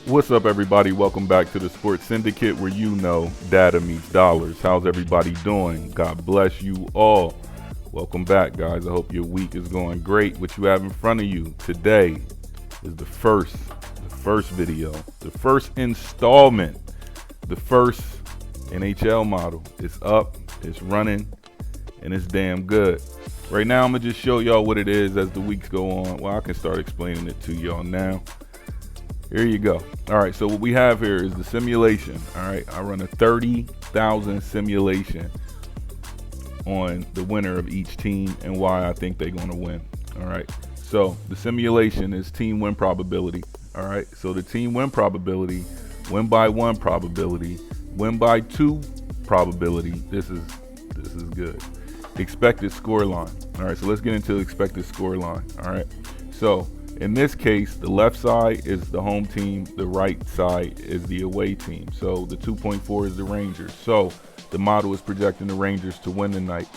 What's up, everybody? Welcome back to the Sports Syndicate, where you know data meets dollars. How's everybody doing? God bless you all. Welcome back, guys. I hope your week is going great. What you have in front of you today is the first video, the first installment, the first NHL model. It's up, it's running, and it's damn good. Right now, I'm going to just show y'all what it is as the weeks go on. Well, I can start explaining it to y'all now. Here you go. All right, so what we have here is the simulation. All right, I run a 30,000 simulation on the winner of each team and why I think they're going to win. All right, so the simulation is team win probability. All right, so the team win probability, win by 1 probability, win by 2 probability. This is good. Expected score line. All right, so let's get into expected score line. All right, so in this case, the left side is the home team, the right side is the away team. So the 2.4 is the Rangers. So the model is projecting the Rangers to win tonight.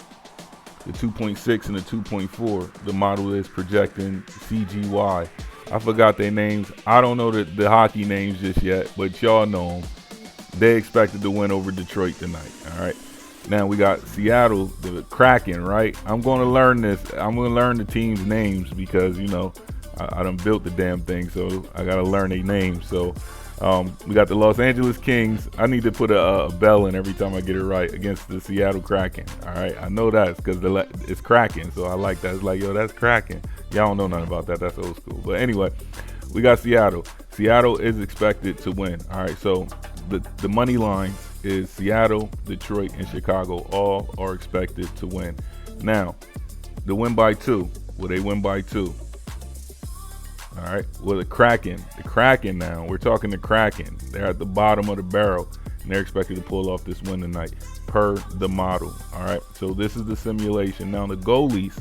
The 2.6 and the 2.4, the model is projecting CGY. I forgot their names. I don't know the hockey names just yet, but y'all know them. They expected to win over Detroit tonight. All right. Now we got Seattle, the Kraken, right? I'm going to learn this. I'm going to learn the team's names because, you know, I done built the damn thing, so I got to learn their names. So we got the Los Angeles Kings. I need to put a bell in every time I get it right against the Seattle Kraken. All right, I know that because it's Kraken, so I like that. It's like, yo, that's Kraken. Y'all don't know nothing about that. That's old school. But anyway, we got Seattle. Seattle is expected to win. All right, so the money line is Seattle, Detroit, and Chicago. All are expected to win. Now, the win by 2. Will they win by 2? All right, well, the Kraken now, we're talking the Kraken. They're at the bottom of the barrel, and they're expected to pull off this win tonight per the model. All right, so this is the simulation. Now, the goalies,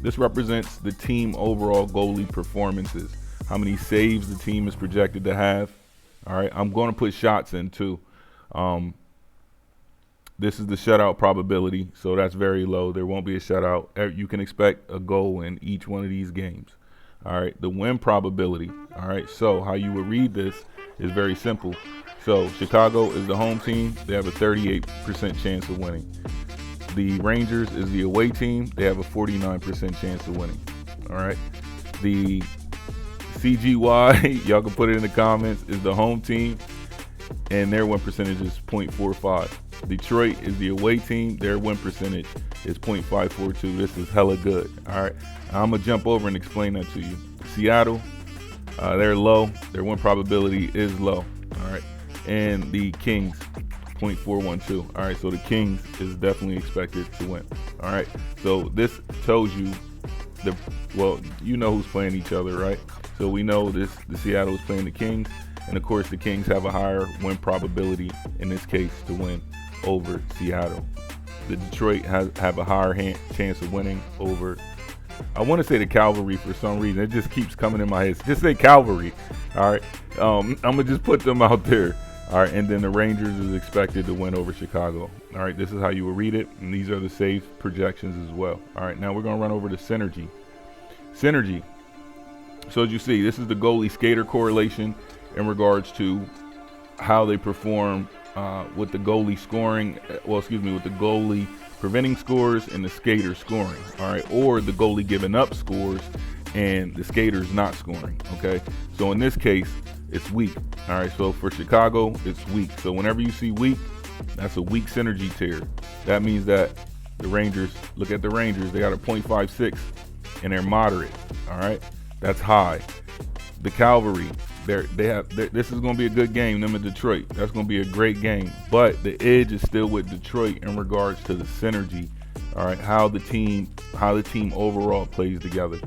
this represents the team overall goalie performances, how many saves the team is projected to have. All right, I'm going to put shots in too. This is the shutout probability, so that's very low. There won't be a shutout. You can expect a goal in each one of these games. All right, the win probability. All right, so how you would read this is very simple. So Chicago is the home team. They have a 38% chance of winning. The Rangers is the away team. They have a 49% chance of winning. All right, the CGY, y'all can put it in the comments, is the home team, and their win percentage is 0.45. Detroit is the away team. Their win percentage is 0.542. This is hella good. All right, I'm gonna jump over and explain that to you. Seattle, they're low. Their win probability is low. All right, and the Kings, 0.412. All right, so the Kings is definitely expected to win. All right, so this tells you you know who's playing each other, right? So we know the Seattle is playing the Kings, and of course the Kings have a higher win probability in this case to win over Seattle. The Detroit have a higher chance of winning over, I want to say the Cavalry for some reason. It just keeps coming in my head. Just say Cavalry. All right. I'm going to just put them out there. All right. And then the Rangers is expected to win over Chicago. All right. This is how you will read it. And these are the save projections as well. All right. Now we're going to run over to Synergy. Synergy. So as you see, this is the goalie skater correlation in regards to how they perform with the goalie scoring, with the goalie preventing scores and the skater scoring, all right, or the goalie giving up scores and the skaters not scoring, okay? So in this case, it's weak, all right? So for Chicago, it's weak. So whenever you see weak, that's a weak synergy tier. That means that the Rangers, look at the Rangers, they got a 0.56 and they're moderate, all right? That's high. The Cavalry, this is going to be a good game, them in Detroit. That's going to be a great game. But the edge is still with Detroit in regards to the synergy. All right, how the team overall plays together.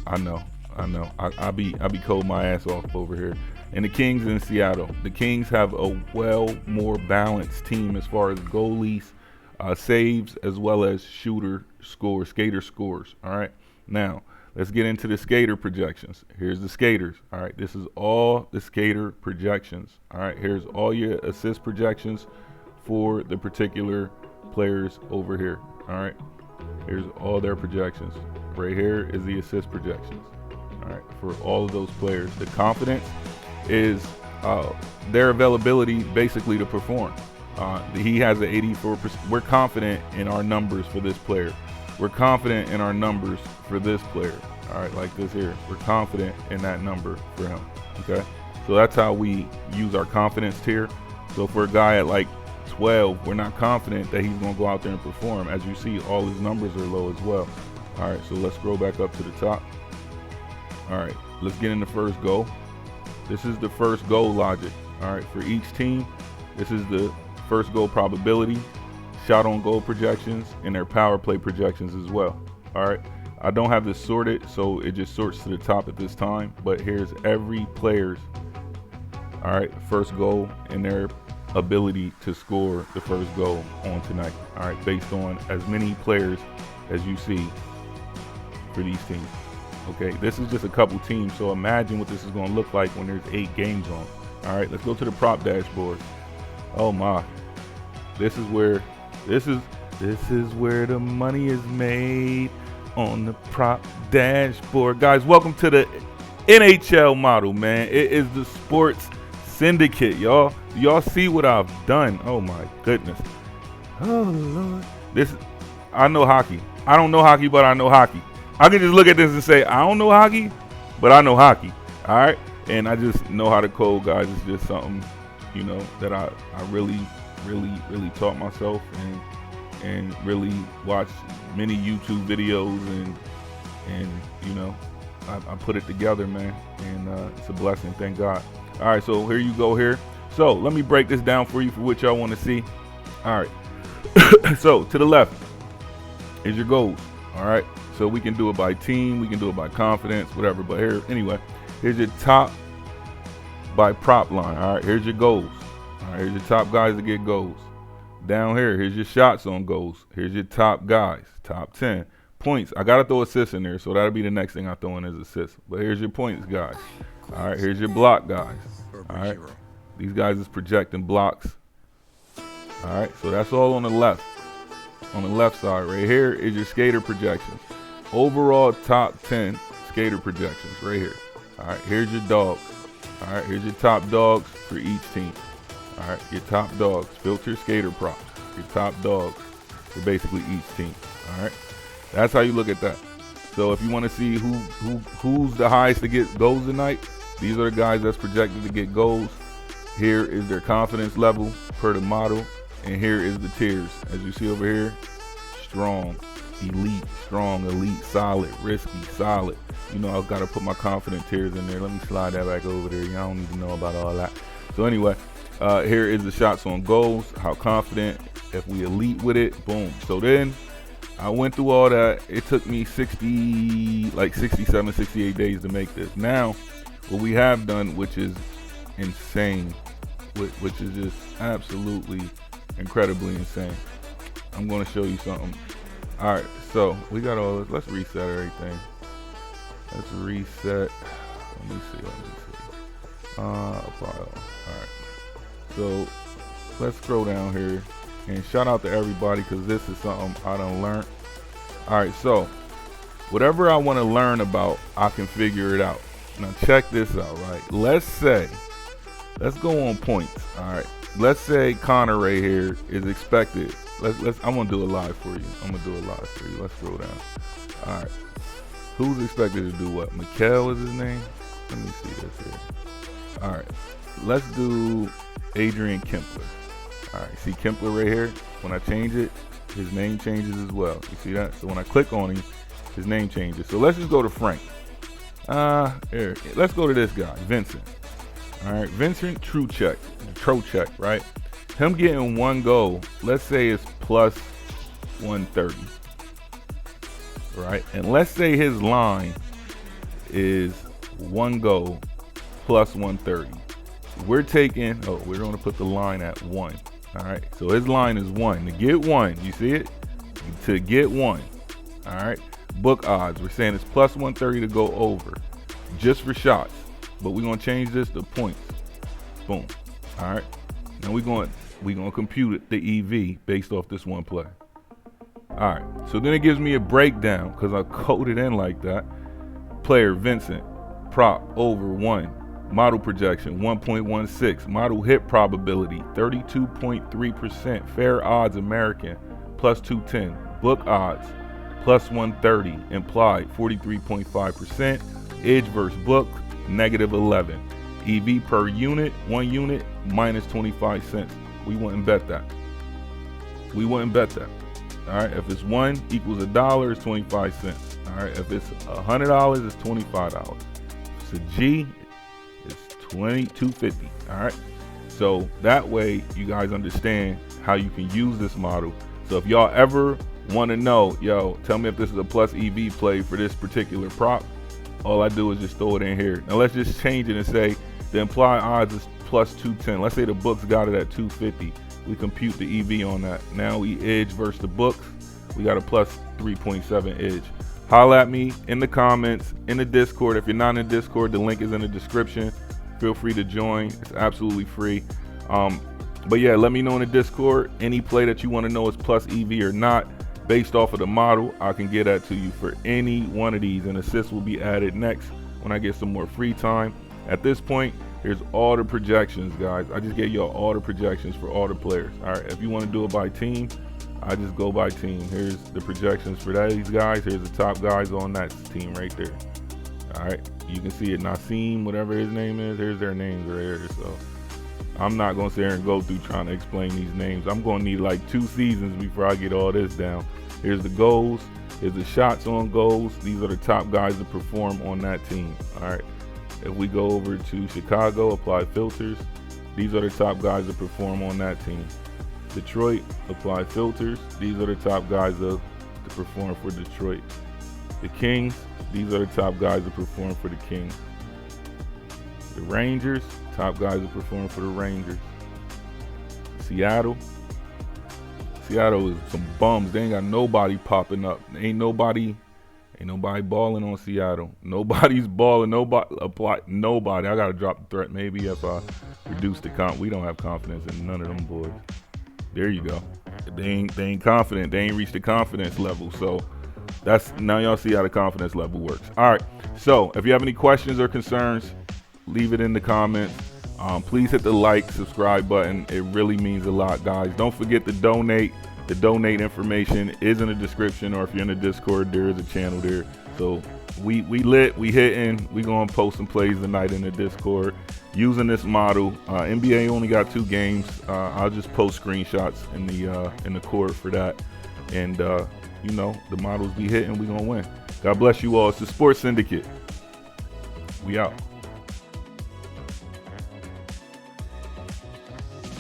I know. I'll be cold my ass off over here. And the Kings in Seattle. The Kings have a more balanced team as far as goalies, saves, as well as skater scores. All right. Now, let's get into the skater projections. Here's the skaters. All right, this is all the skater projections. All right, here's all your assist projections for the particular players over here. All right, here's all their projections. Right here is the assist projections. All right, for all of those players. The confidence is their availability basically to perform. He has an 84%. We're confident in our numbers for this player. We're confident in our numbers for this player. All right, like this here. We're confident in that number for him. Okay, so that's how we use our confidence tier. So for a guy at like 12, we're not confident that he's going to go out there and perform. As you see, all his numbers are low as well. All right, so let's scroll back up to the top. All right, let's get in the first goal. This is the first goal logic. All right, for each team, this is the first goal probability, shot on goal projections, and their power play projections as well. All right, I don't have this sorted, so it just sorts to the top at this time, but here's every player's, all right, first goal and their ability to score the first goal on tonight. All right, based on as many players as you see for these teams. Okay, this is just a couple teams, so imagine what this is going to look like when there's 8 games on. All right, let's go to the prop dashboard. Oh my, this is where the money is made on the prop dashboard. Guys, welcome to the NHL model, man. It is the sports syndicate, y'all. Y'all see what I've done? Oh my goodness. Oh Lord. I know hockey. I don't know hockey, but I know hockey. I can just look at this and say, I don't know hockey, but I know hockey. All right. And I just know how to code, guys. It's just something, you know, that I really taught myself and really watched many YouTube videos and you know, I put it together, man. And it's a blessing. Thank God. All right. So here you go here. So let me break this down for you for what y'all want to see. All right. So to the left is your goals. All right. So we can do it by team, we can do it by confidence, whatever. But here, anyway, here's your top by prop line. All right, here's your goals. All right, here's your top guys to get goals. Down here, here's your shots on goals. Here's your top guys, top 10. Points, I got to throw assists in there, so that'll be the next thing I throw in as assists. But here's your points, guys. All right, here's your block guys. All right, these guys is projecting blocks. All right, so that's all on the left. On the left side, right here is your skater projections. Overall top 10 skater projections right here. All right, here's your dogs. All right, here's your top dogs for each team. All right, your top dogs, filter skater props. Your top dogs for basically each team. All right, that's how you look at that. So if you want to see who's the highest to get goals tonight, these are the guys that's projected to get goals. Here is their confidence level per the model, and here is the tiers. As you see over here, strong, elite, strong, elite, solid, risky, solid. You know, I've got to put my confident tiers in there. Let me slide that back over there. Y'all don't need to know about all that. So anyway, here is the shots on goals, how confident, if we elite with it, boom. So then I went through all that. It took me 67, 68 days to make this. Now, what we have done, which is insane, which is just absolutely incredibly insane. I'm going to show you something. All right, so we got all this. Let's reset everything. Let's reset. Let me see. File. All right. So let's scroll down here and shout out to everybody because this is something I done learned. All right, so whatever I want to learn about, I can figure it out. Now check this out, right? Let's go on points. All right. Let's say Connor right here is expected. I'm gonna do it live for you. Let's scroll down. All right. Who's expected to do what? Mikkel is his name. Let me see this here. All right. Let's do Adrian Kempler. All right. See Kempler right here? When I change it, his name changes as well. You see that? So when I click on him, his name changes. So let's just go to Frank. Here. Let's go to this guy, Vincent. All right. Vincent Trocheck, right? Him getting one goal, let's say it's plus 130, right? And let's say his line is one goal plus 130. We're going to put the line at 1. All right, so his line is 1. To get 1, you see it? To get 1, all right? Book odds, we're saying it's plus 130 to go over, just for shots. But we're going to change this to points. Boom, all right? Now we're going to compute the EV based off this one play. All right, so then it gives me a breakdown because I coded in like that. Player Vincent, prop over 1. Model projection 1.16. Model hit probability 32.3%. Fair odds American plus 210. Book odds plus 130. Implied 43.5%. Edge versus book negative 11. EV per unit, 1 unit minus 25 cents. We wouldn't bet that. We wouldn't bet that. All right, if it's 1 equals $1, it's 25 cents. All right, if it's $100, it's $25. If it's a G, it's $250. All right, so that way you guys understand how you can use this model. So if y'all ever want to know, yo, tell me if this is a plus EV play for this particular prop, all I do is just throw it in here. Now let's just change it and say the implied odds is plus 210. Let's say the books got it at 250. We compute the EV on that. Now we edge versus the books. We got a plus 3.7 edge. Holla at me in the comments, in the Discord. If you're not in the Discord, the link is in the description. Feel free to join. It's absolutely free. But yeah, let me know in the Discord any play that you want to know is plus EV or not. Based off of the model, I can get that to you for any one of these, and assists will be added next when I get some more free time. At this point, here's all the projections, guys. I just gave y'all all the projections for all the players. All right, if you want to do it by team, I just go by team. Here's the projections for these guys. Here's the top guys on that team right there. All right, you can see it. Nassim, whatever his name is, here's their names right here. So I'm not going to sit here and go through trying to explain these names. I'm going to need like 2 seasons before I get all this down. Here's the goals. Here's the shots on goals. These are the top guys to perform on that team. All right. If we go over to Chicago, apply filters. These are the top guys to perform on that team. Detroit, apply filters. These are the top guys to perform for Detroit. The Kings, these are the top guys to perform for the Kings. The Rangers, top guys to perform for the Rangers. Seattle is some bums. They ain't got nobody popping up. Ain't nobody balling on Seattle. Nobody's balling. Nobody. I gotta drop the threat. Maybe if I reduce the comp. We don't have confidence in none of them boys. There you go. They ain't confident. They ain't reached the confidence level. So that's now y'all see how the confidence level works. All right. So if you have any questions or concerns, leave it in the comments. Please hit the like, subscribe button. It really means a lot, guys. Don't forget to donate. The donate information is in the description, or if you're in the Discord, there is a channel there. So we lit, we hitting. We gonna post some plays tonight in the Discord using this model. NBA only got 2 games. I'll just post screenshots in the court for that. And you know, the models be hitting, we gonna win. God bless you all. It's the Sports Syndicate. We out.